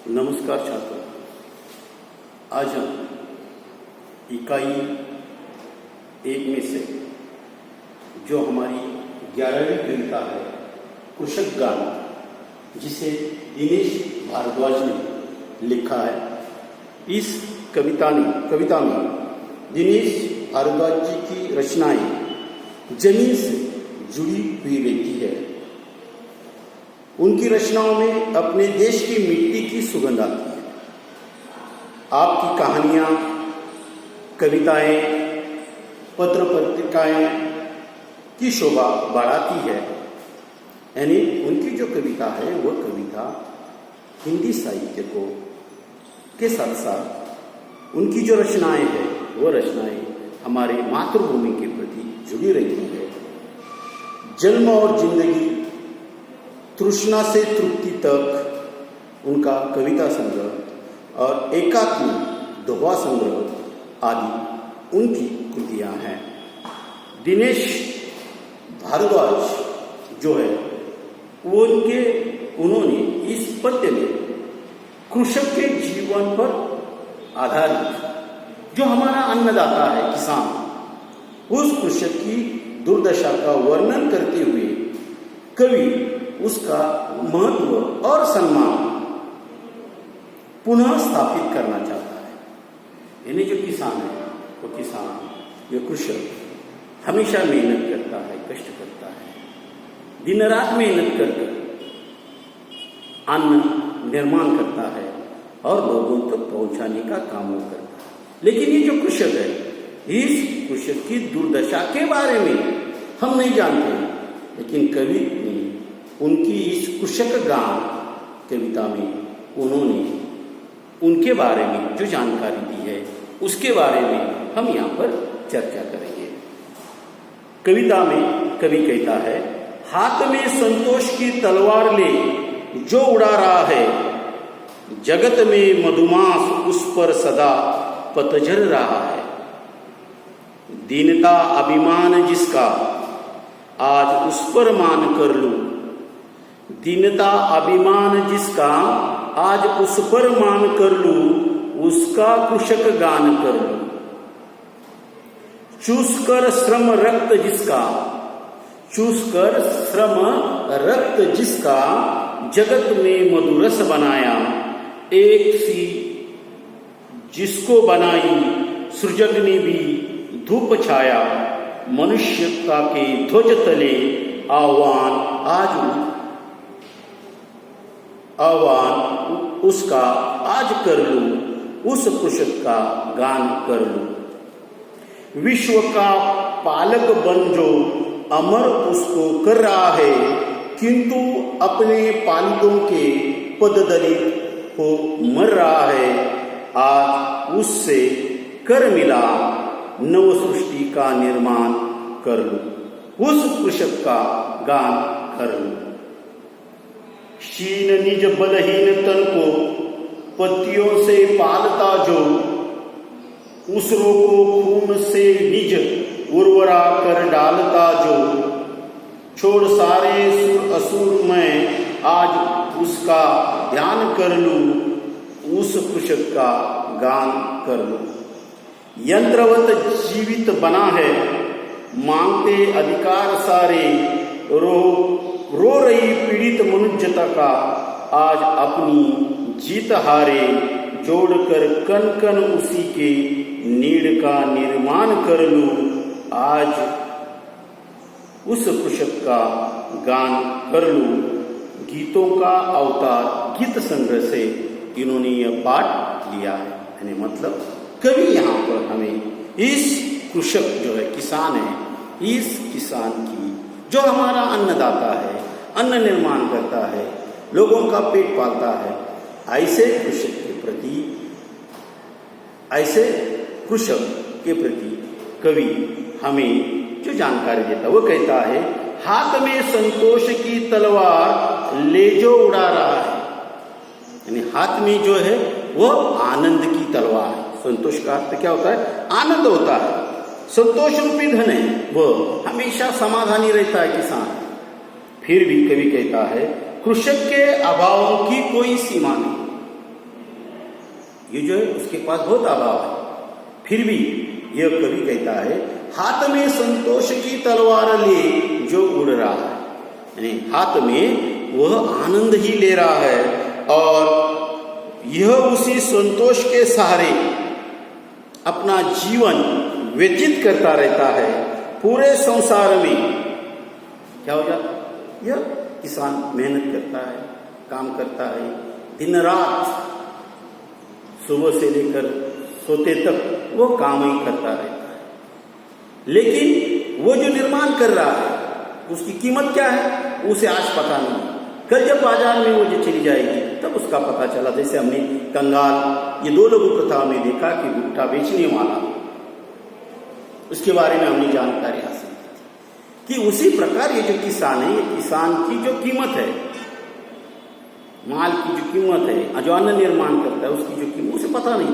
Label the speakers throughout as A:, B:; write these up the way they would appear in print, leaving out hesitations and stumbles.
A: नमस्कार छात्रों, आज हम इकाई 1 में से जो हमारी 11वीं कविता है कृषक गान, जिसे दिनेश भारद्वाज ने लिखा है। इस कविता में दिनेश भारद्वाज जी की रचनाएं जमीन से जुड़ी हुई रहती है। उनकी रचनाओं में अपने देश की मिट्टी की सुगंध आती है। आपकी कहानियां, कविताएं, पत्र पत्रिकाएं की शोभा बढ़ाती है। यानी उनकी जो कविता है वह कविता हिंदी साहित्य को के साथ साथ उनकी जो रचनाएं हैं वह रचनाएं हमारे मातृभूमि के प्रति जुड़ी रहती है। जन्म और जिंदगी, तृष्णा से तृप्ति तक उनका कविता संग्रह और एकात्म दोहा संग्रह आदि उनकी कृतियां हैं। दिनेश भारद्वाज जो है उन्होंने इस पद्य में कृषक के जीवन पर आधारित जो हमारा अन्नदाता है किसान, उस कृषक की दुर्दशा का वर्णन करते हुए कवि उसका महत्व और सम्मान पुनः स्थापित करना चाहता है। यानी जो किसान है वो किसान, जो कृषक हमेशा मेहनत करता है, कष्ट करता है, दिन रात मेहनत कर अन्न निर्माण करता है और लोगों तक पहुंचाने का काम वो करता है। लेकिन ये जो कृषक है, इस कृषक की दुर्दशा के बारे में हम नहीं जानते, लेकिन कवि ने उनकी इस कृषक गान कविता में उन्होंने उनके बारे में जो जानकारी दी है उसके बारे में हम यहाँ पर चर्चा करेंगे। कविता में कवि कहता है, हाथ में संतोष की तलवार ले जो उड़ा रहा है, जगत में मधुमास उस पर सदा पतझर रहा है। दीनता अभिमान जिसका आज उस पर मान कर लूं, दीनता अभिमान जिसका आज उस पर मान कर लूं, उसका कृषक गान कर लूं। चूस कर श्रम रक्त जिसका, चूस कर श्रम रक्त जिसका, जगत में मधुरस बनाया, एक सी जिसको बनाई सृजक ने भी धूप छाया, मनुष्यता के ध्वज तले आह्वान उसका आज कर लूं, उस कृषक का गान कर लूं। विश्व का पालक बन जो अमर उसको कर रहा है, किंतु अपने पालितों के पद दलित हो मर रहा है। आज उससे कर मिला नव सृष्टि का निर्माण कर लूं, उस कृषक का गान कर लूं। शीन निज बलहीन तन को पत्तियों से पालता जो, उसरों को खून से निज उर्वरा कर डालता जो, छोड़ सारे सुर असुर में आज उसका ध्यान कर लूं, उस कृषक का गान कर लूं। यंत्रवत जीवित बना है, मांगते अधिकार सारे, रो रही पीड़ित मनुष्यता का आज अपनी जीत हारे, जोड़कर कन कन उसी के नीड़ का निर्माण कर लूं, आज उस कृषक का गान कर लूं। गीतों का अवतार गीत संग्रह से इन्होंने यह पाठ लिया है। यानी मतलब कवि यहाँ पर हमें इस कृषक जो है किसान है, इस किसान की जो हमारा अन्नदाता है, अन्न निर्माण करता है, लोगों का पेट पालता है, ऐसे कृषक के प्रति कवि हमें जो जानकारी देता वो कहता है, हाथ में संतोष की तलवार ले जो उड़ा रहा है। यानी हाथ में जो है वो आनंद की तलवार है। संतोष का अर्थ क्या होता है? आनंद होता है। संतोष रूपी धन है, वो हमेशा समाधानी रहता है किसान। फिर भी कवि कहता है, कृषक के अभाव की कोई सीमा नहीं। ये जो है उसके पास बहुत अभाव है, फिर भी यह कवि कहता है हाथ में संतोष की तलवार ले जो उड़ रहा है, यानी हाथ में वह आनंद ही ले रहा है और यह उसी संतोष के सहारे अपना जीवन व्यतीत करता रहता है। पूरे संसार में क्या हो जाता, यह किसान मेहनत करता है, काम करता है, दिन रात सुबह से लेकर सोते तक वो काम ही करता रहता है, लेकिन वो जो निर्माण कर रहा है उसकी कीमत क्या है उसे आज पता नहीं। कल जब बाजार में वो जो चली जाएगी तब उसका पता चला। जैसे हमने कंगाल ये दो लघु प्रथा में देखा कि भुट्टा बेचने वाला, उसके बारे में हमने जानकारी हासिल की कि उसी प्रकार ये जो किसान है, ये किसान की जो कीमत है, माल की जो कीमत है, जो अन्न निर्माण करता है उसकी जो कीमत उसे पता नहीं।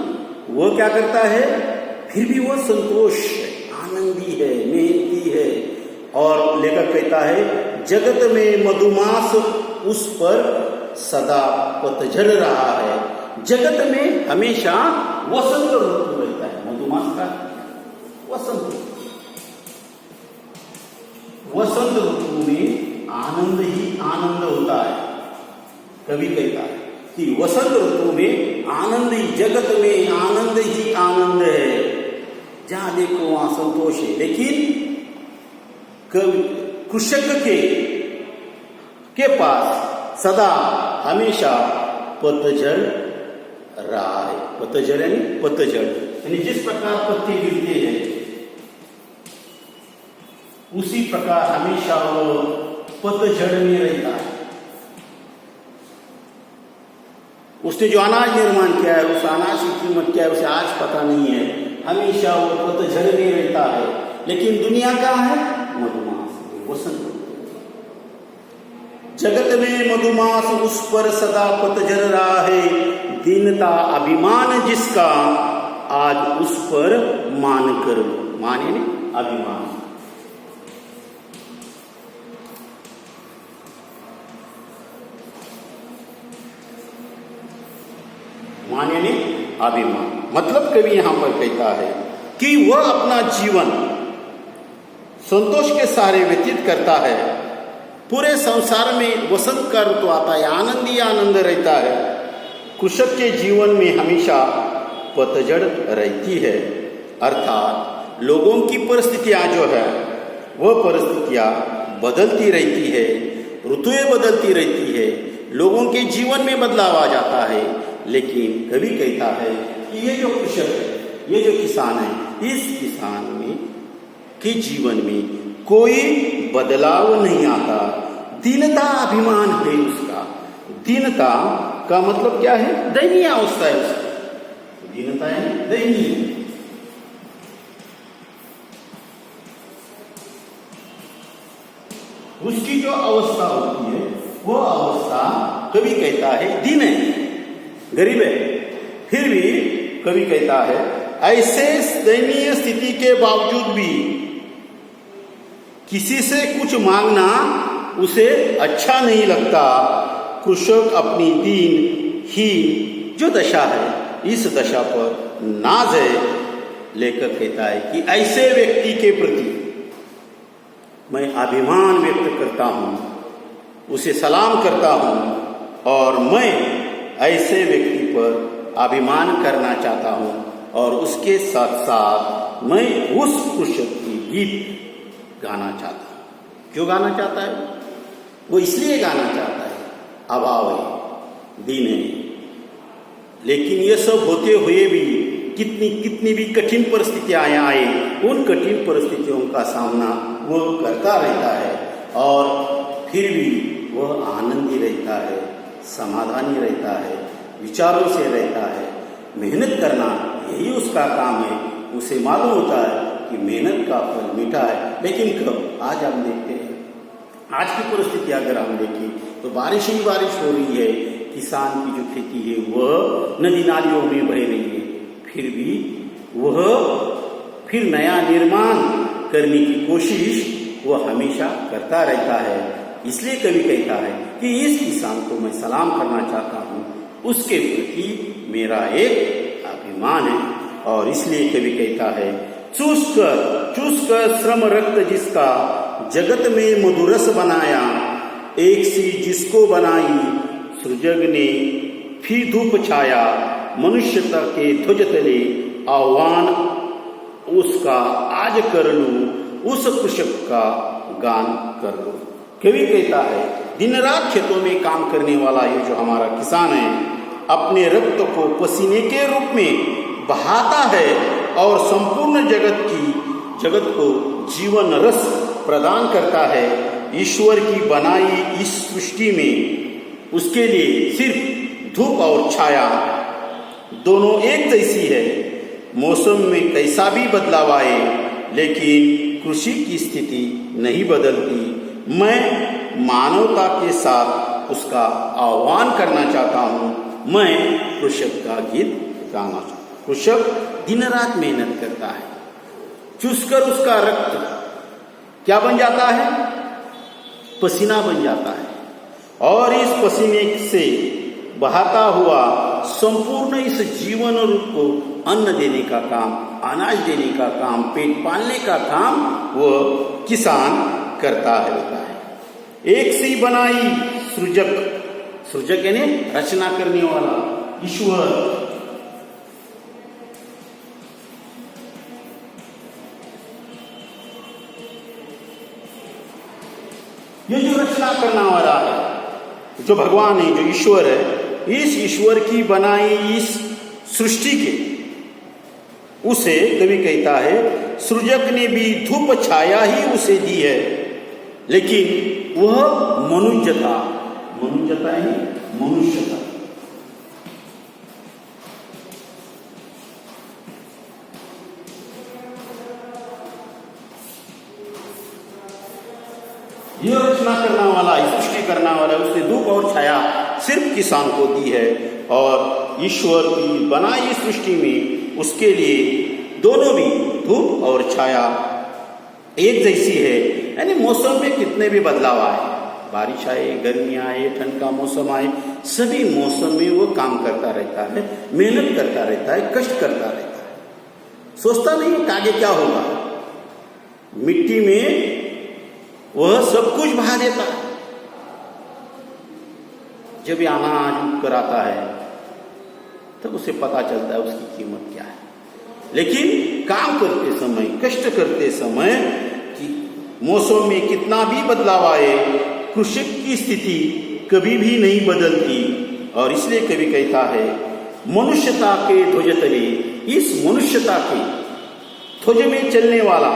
A: वो क्या करता है, फिर भी वो संतोष है, आनंदी है, मेहनती है। और लेखक कहता है जगत में मधुमास उस पर सदा पतझड़ रहा है। जगत में हमेशा वसंत ऋतु रहता है। मधुमास का वसंत ऋतु में आनंद ही आनंद होता है। कवि कहता है कि वसंत ऋतु में आनंद ही, जगत में आनंद ही आनंद है, जहां देखो वहां संतोष है। लेकिन कृषक के पास सदा हमेशा पतझड़ रहा है। पतझड़ यानी पतझड़, यानी जिस प्रकार पत्ते गिरते हैं उसी प्रकार हमेशा वो पतझड़ में रहता है। उसने जो अनाज निर्माण किया है उस अनाज की कीमत क्या है उसे आज पता नहीं है, हमेशा वो पतझड़ में रहता है। लेकिन दुनिया का है मधुमास, वसंत। जगत में मधुमास उस पर सदा पतझड़ रहा है, दीनता अभिमान जिसका आज उस पर मान करो। मान यानी अभिमान। मान यानी अभिमान। मतलब कवि यहां पर कहता है कि वह अपना जीवन संतोष के सहारे व्यतीत करता है। पूरे संसार में वसंत का ऋतु आता है, आनंद ही आनंद रहता है। कृषक के जीवन में हमेशा पतझड़ रहती है, अर्थात लोगों की परिस्थितियां जो है वह परिस्थितियां बदलती रहती है, ऋतुएं बदलती रहती है, लोगों के जीवन में बदलाव आ जाता है। लेकिन कवि कहता है कि ये जो कृषक है, ये जो किसान है, इस किसान में के जीवन में कोई बदलाव नहीं आता। दीनता अभिमान है उसका। दीनता का मतलब क्या है, दयनीय अवस्था है उसकी। दीनता है दयनीय। उसकी जो अवस्था होती है वो अवस्था कवि कहता है दीन है, गरीब है। फिर भी कवि कहता है ऐसे दयनीय स्थिति के बावजूद भी किसी से कुछ मांगना उसे अच्छा नहीं लगता। कृषक अपनी दीन ही जो दशा है, इस दशा पर नाज है। लेखक कहता है कि ऐसे व्यक्ति के प्रति मैं अभिमान व्यक्त करता हूं, उसे सलाम करता हूं और मैं ऐसे व्यक्ति पर अभिमान करना चाहता हूं और उसके साथ साथ मैं उस कृषक की गीत गाना चाहता हूं। क्यों गाना चाहता है? वो इसलिए गाना चाहता है, अभाव है, दीन है। लेकिन ये सब होते हुए भी कितनी भी कठिन परिस्थितियां आए, उन कठिन परिस्थितियों का सामना वो करता रहता है और फिर भी वह आनंदी रहता है, समाधानी रहता है, विचारों से रहता है। मेहनत करना यही उसका काम है। उसे मालूम होता है कि मेहनत का फल मीठा है। लेकिन कब? आज हम देखते हैं, आज की परिस्थिति अगर हम देखें तो बारिश ही बारिश हो रही है, किसान की जो खेती है वह नदी नालियों में बह रही है, फिर भी वह फिर नया निर्माण करने की कोशिश वह हमेशा करता रहता है। इसलिए कवि कहता है कि इस किसान को मैं सलाम करना चाहता हूं, उसके प्रति मेरा एक अभिमान है। और इसलिए कवि कहता है, चूस कर श्रम रक्त जिसका, जगत में मधुरस बनाया, एक सी जिसको बनाई सृजग ने फी धूप छाया, मनुष्यता के ध्वज तले आह्वान उसका आज कर लूं, उस कृषक का गान कर लो। कवि कहता है, दिन रात खेतों में काम करने वाला ये जो हमारा किसान है, अपने रक्त को पसीने के रूप में बहाता है और संपूर्ण जगत को जीवन रस प्रदान करता है। ईश्वर की बनाई इस सृष्टि में उसके लिए सिर्फ धूप और छाया दोनों एक जैसी है। मौसम में कैसा भी बदलाव आए, लेकिन कृषि की स्थिति नहीं बदलती। मैं मानवता के साथ उसका आह्वान करना चाहता हूँ। मैं कृषक का गीत गाना चाहता हूँ। कृषक दिन रात मेहनत करता है, चूसकर उसका रक्त क्या बन जाता है? पसीना बन जाता है, और इस पसीने से बहाता हुआ संपूर्ण इस जीवन रूप को अन्न देने का काम, अनाज देने का काम, पेट पालने का काम वो किसान करता है। एक सी बनाई सृजक यानी रचना करने वाला ईश्वर। ये जो रचना करने वाला है, जो भगवान है, जो ईश्वर है, इस ईश्वर की बनाई इस सृष्टि के उसे कवि कहता है, सृजक ने भी धूप छाया ही उसे दी है, लेकिन वह मनुष्यता ही मनुष्यता। ये रचना करने वाला, सृष्टि करने वाला, उसने धूप और छाया सिर्फ किसान को दी है, और ईश्वर की बनाई सृष्टि में उसके लिए दोनों भी धूप और छाया एक जैसी है। यानी मौसम में कितने भी बदलाव आए, बारिश आए, गर्मी आए, ठंड का मौसम आए, सभी मौसम में वो काम करता रहता है, मेहनत करता रहता है, कष्ट करता रहता है, सोचता नहीं कि आगे क्या होगा। मिट्टी में वह सब कुछ बहा देता है। जब ये अनाज कर आता है तब उसे पता चलता है उसकी कीमत क्या है। लेकिन काम करते समय, कष्ट करते समय कि मौसम में कितना भी बदलाव आए, कृषक की स्थिति कभी भी नहीं बदलती। और इसलिए कवि कहता है, मनुष्यता के ध्वज तले, इस मनुष्यता के ध्वज में चलने वाला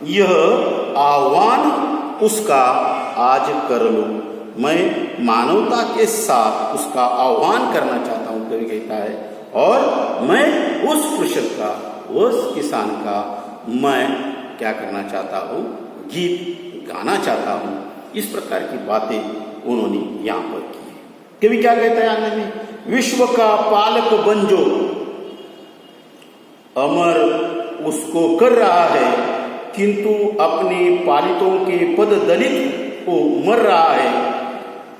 A: यह आह्वान उसका आज कर लो। मैं मानवता के साथ उसका आह्वान करना चाहता हूं, कवि कहता है, और मैं उस कृषक का, उस किसान का मैं क्या करना चाहता हूं, गीत गाना चाहता हूं। इस प्रकार की बातें उन्होंने यहां पर की है। कवि क्या कहता है आगे में, विश्व का पालक बन जो अमर उसको कर रहा है, किंतु अपने पालितों के पद दलित को मर रहा है।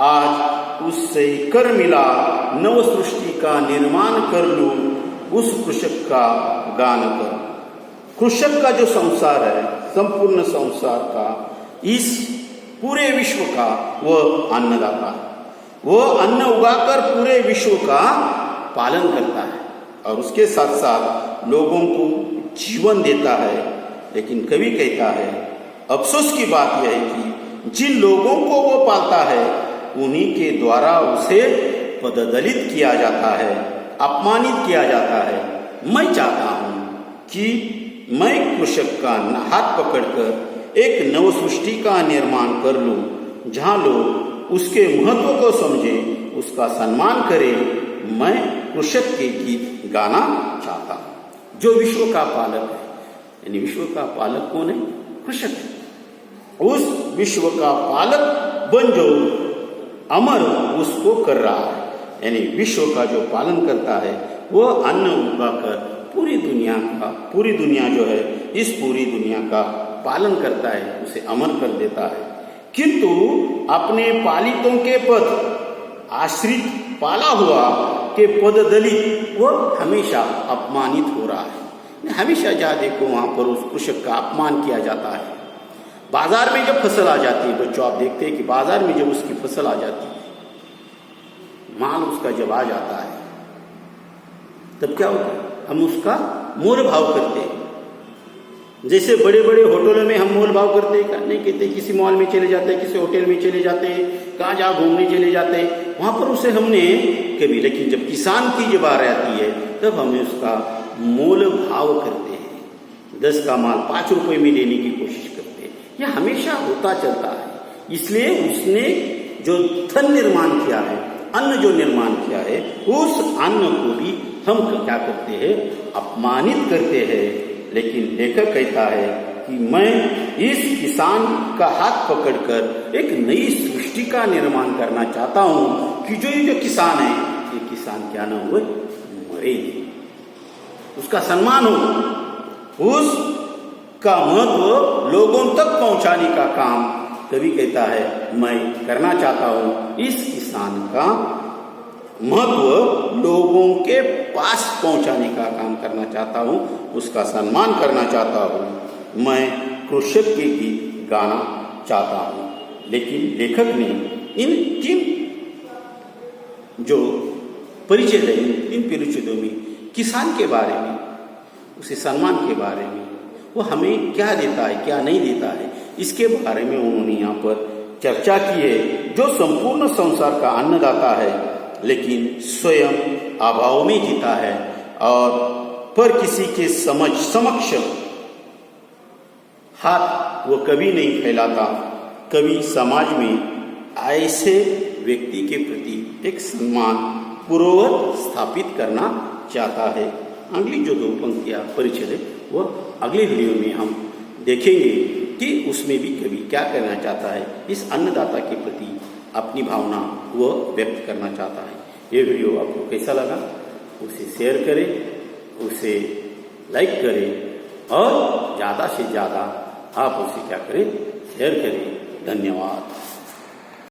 A: आज उससे कर मिला, नव सृष्टि का निर्माण कर लूं, उस कृषक का गान कर। कृषक का जो संसार है, संपूर्ण संसार का, इस पूरे विश्व का वह अन्नदाता है। वह अन्न उगाकर पूरे विश्व का पालन करता है और उसके साथ साथ लोगों को जीवन देता है। लेकिन कवि कहता है, अफसोस की बात यह है कि जिन लोगों को वो पालता है उन्हीं के द्वारा उसे पददलित किया जाता है, अपमानित किया जाता है। मैं चाहता हूं कि मैं कृषक का हाथ पकड़कर एक नव सृष्टि का निर्माण कर लूं, जहां लोग उसके महत्व को समझे, उसका सम्मान करें। मैं कृषक के गीत गाना चाहता हूं, जो विश्व का पालक है। यानी विश्व का पालक कौन है? कृषक है। उस विश्व का पालक बन जो अमर उसको कर रहा है, यानी विश्व का जो पालन करता है, वो अन्न उगाकर पूरी दुनिया जो है, इस पूरी दुनिया का पालन करता है, उसे अमर कर देता है। किंतु अपने पालितों के पद आश्रित पाला हुआ के पद दलित वो हमेशा अपमानित हो रहा है। हमेशा जहाँ देखो वहाँ पर उस कृषक का अपमान किया जाता है। बाजार में जब फसल आ जाती है, बच्चों आप देखते हैं कि बाजार में जब उसकी फसल आ जाती है, माल उसका जब आ जाता है, तब क्या होता है, हम उसका मोल भाव करते हैं। जैसे बड़े बड़े होटलों में हम मोल भाव करते हैं, नहीं कहते, किसी मॉल में चले जाते हैं, किसी होटल में चले जाते हैं, कहाँ जहाँ घूमने चले जाते हैं, वहां पर उसे हमने कभी, लेकिन जब किसान की जब बात आती है तब हमें उसका मोल भाव करते हैं। 10 का माल 5 रुपए में लेने की कोशिश करते हैं। यह हमेशा होता चलता है। इसलिए उसने जो धन निर्माण किया है, अन्न जो निर्माण किया है, उस अन्न को भी हम क्या करते हैं, अपमानित करते हैं। लेकिन लेखक कहता है कि मैं इस किसान का हाथ पकड़कर एक नई सृष्टि का निर्माण करना चाहता हूं कि जो किसान है, ये किसान क्या ना हुए, मरे, उसका सम्मान हो, उसका महत्व लोगों तक पहुंचाने का काम कवि कहता है मैं करना चाहता हूं। इस किसान का महत्व लोगों के पास पहुंचाने का काम करना चाहता हूं, उसका सम्मान करना चाहता हूं, मैं कृषक के गीत गाना चाहता हूं। लेकिन लेखक ने इन 3 जो परिचय है, इन परिचयों में किसान के बारे में, उसे सम्मान के बारे में, वो हमें क्या देता है, क्या नहीं देता है, इसके बारे में उन्होंने यहाँ पर चर्चा की है। जो संपूर्ण संसार का अन्नदाता है, लेकिन स्वयं अभाव में जीता है और पर किसी के समक्ष हाथ वो कभी नहीं फैलाता। कवि समाज में ऐसे व्यक्ति के प्रति एक सम्मान पूर्ववत स्थापित करना चाहता है। अगली जो 2 पंक्तियां परिचय है वो अगले वीडियो में हम देखेंगे कि उसमें भी कवि क्या करना चाहता है, इस अन्नदाता के प्रति अपनी भावना वो व्यक्त करना चाहता है। ये वीडियो आपको कैसा लगा, उसे शेयर करें, उसे लाइक करें और ज़्यादा से ज़्यादा आप उसे क्या करें, शेयर करें। धन्यवाद।